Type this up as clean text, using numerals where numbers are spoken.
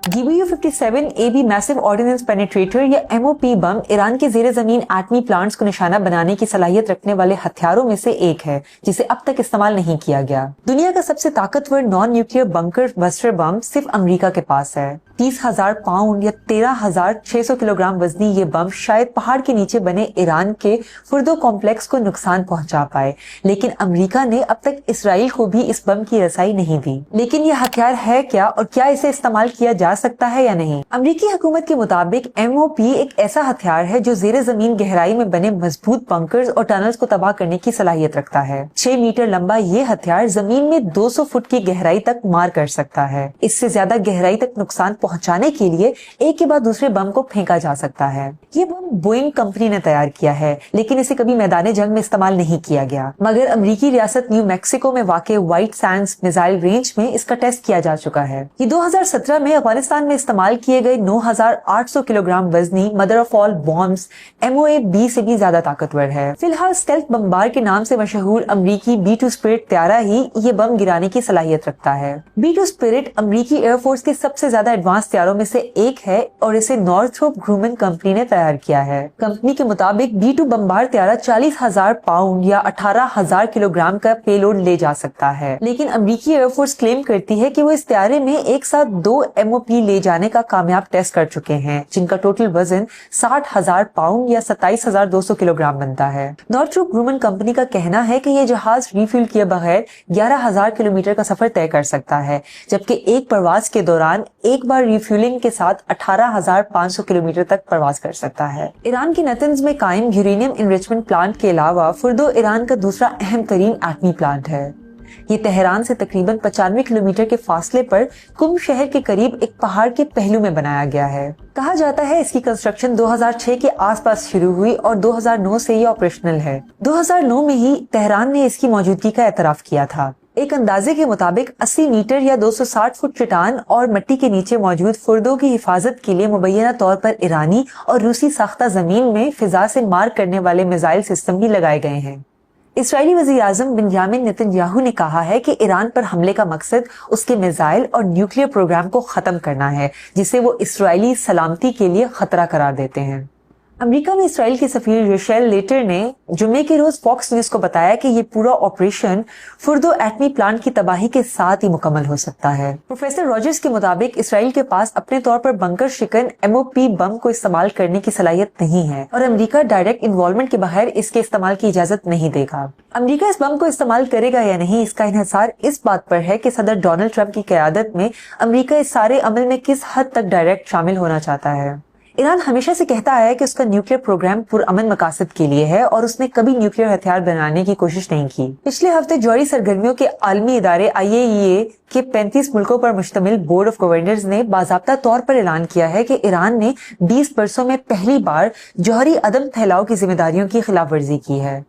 GBU-57AB massive ordnance penetrator या MOP बम Iran के जेर जमीन एटमी प्लांट्स को निशाना बनाने की सलाहियत रखने वाले हथियारों में से एक है जिसे अब तक इस्तेमाल नहीं किया गया। दुनिया का सबसे ताकतवर non nuclear bunker buster bomb सिर्फ अमेरिका के पास है। 30,000 पाउंड या 13,600 किलोग्राम वजनी ये बम शायद पहाड़ के नीचे बने ईरान के फुर्दो कॉम्प्लेक्स को नुकसान पहुंचा पाए, लेकिन अमेरिका ने अब तक इसराइल को भी इस बम की रसाई नहीं दी। लेकिन ये हथियार है क्या और क्या इसे इस्तेमाल किया जा सकता है या नहीं? अमेरिकी हुकूमत के मुताबिक MOP एक ऐसा हथियार है जो जेर जमीन गहराई में बने मजबूत बंकर्स और टनल्स को तबाह करने की सलाहियत रखता है। 6 मीटर लंबा ये हथियार जमीन में 200 फुट की गहराई तक मार कर सकता है। इससे ज्यादा गहराई तक नुकसान पहुंचाने के लिए एक के बाद दूसरे बम को फेंका जा सकता है। ये बम बोइंग कंपनी ने तैयार किया है, लेकिन इसे कभी मैदान जंग में इस्तेमाल नहीं किया गया, मगर अमेरिकी रियासत न्यू मैक्सिको में वाक़ व्हाइट सैंड्स मिसाइल रेंज में इसका टेस्ट किया जा चुका है। ये 2017 में अफगानिस्तान में इस्तेमाल किए गए 9,800 किलोग्राम वजनी mother of all bombs MOA-B से भी ज्यादा ताकतवर है। फिलहाल स्टेल्थ बमबार के नाम से मशहूर अमेरिकी B-2 स्पिरिट त्यारा ही ये बम गिराने की सलाहियत रखता है। B-2 स्पिरिट अमेरिकी एयरफोर्स के सबसे ज्यादा एडवांस त्यारों में से एक है और इसे नॉर्थरोप ग्रूमन कंपनी ने तैयार किया है। कंपनी के मुताबिक B-2 बमबार त्यारा 40,000 पाउंड या 18,000 किलोग्राम का पेलोड ले जा सकता है, लेकिन अमेरिकी एयरफोर्स क्लेम करती है कि वो इस त्यारे में एक साथ 2 MOP ले जाने का कामयाब टेस्ट कर चुके हैं, जिनका टोटल वजन 60,000 पाउंड या 27,200 किलोग्राम बनता है। नॉर्थरोप ग्रूमन कंपनी का कहना है कि ये जहाज रिफ्यूल किए बगैर 11,000 किलोमीटर का सफर तय कर सकता है, जबकि एक प्रवास के दौरान एक बार रिफ्यूलिंग के साथ 18,500 किलोमीटर तक प्रवास कर सकता है। ईरान के नतंज में कायम यूरेनियम इनरिचमेंट प्लांट के अलावा फुर्दो ईरान का दूसरा अहम तरीन एटमी प्लांट है। ये तेहरान से तकरीबन 95 किलोमीटर के फासले पर कुम शहर के करीब एक पहाड़ के पहलू में बनाया गया है। कहा जाता है इसकी कंस्ट्रक्शन 2006 के आसपास शुरू हुई और 2009 से ये ऑपरेशनल है। 2009 में ही तेहरान ने इसकी मौजूदगी का एतराफ किया था। एक अंदाजे के मुताबिक 80 मीटर या 260 फुट चट्टान और मिट्टी के नीचे मौजूद फुर्दों की हिफाजत के लिए मुबैना तौर पर ईरानी और रूसी साख्ता जमीन में फिजा से मार करने वाले मिसाइल सिस्टम भी लगाए गए हैं। इस्राएली वज़ीर आज़म बेंजामिन नेतन्याहू ने कहा है कि ईरान पर हमले का मकसद उसके मिसाइल और न्यूक्लियर प्रोग्राम को खत्म करना है, जिसे वो इस्राएली सलामती के लिए खतरा करार देते हैं। अमेरिका में इसराइल के सफीर रेशेल लेटर ने जुम्मे के रोज फॉक्स न्यूज को बताया कि ये पूरा ऑपरेशन फुर्दो एटमी प्लांट की तबाही के साथ ही मुकम्मल हो सकता है। प्रोफेसर रॉजर्स के मुताबिक इसराइल के पास अपने तौर पर बंकर शिकन MOP बम को इस्तेमाल करने की सलाहियत नहीं है और अमेरिका डायरेक्ट इन्वॉल्वमेंट के बगैर इसके इस्तेमाल की इजाजत नहीं देगा। अमेरिका इस बम को इस्तेमाल करेगा या नहीं, इसका इन्हिसार इस बात पर है कि सदर डोनाल्ड ट्रंप की क़यादत में अमेरिका इस सारे अमल में किस हद तक डायरेक्ट शामिल होना चाहता है। ईरान हमेशा से कहता है कि उसका न्यूक्लियर प्रोग्राम पुरअमन मकासद के लिए है और उसने कभी न्यूक्लियर हथियार बनाने की कोशिश नहीं की। पिछले हफ्ते जौहरी सरगर्मियों के आलमी इदारे IAEA के 35 मुल्कों पर मुश्तमिल बोर्ड ऑफ गवर्नर्स ने बाज़ाब्ता तौर पर ऐलान किया है कि ईरान ने 20 बरसों में पहली बार जौहरी अदम फैलाव की जिम्मेदारियों की खिलाफ वर्जी की है।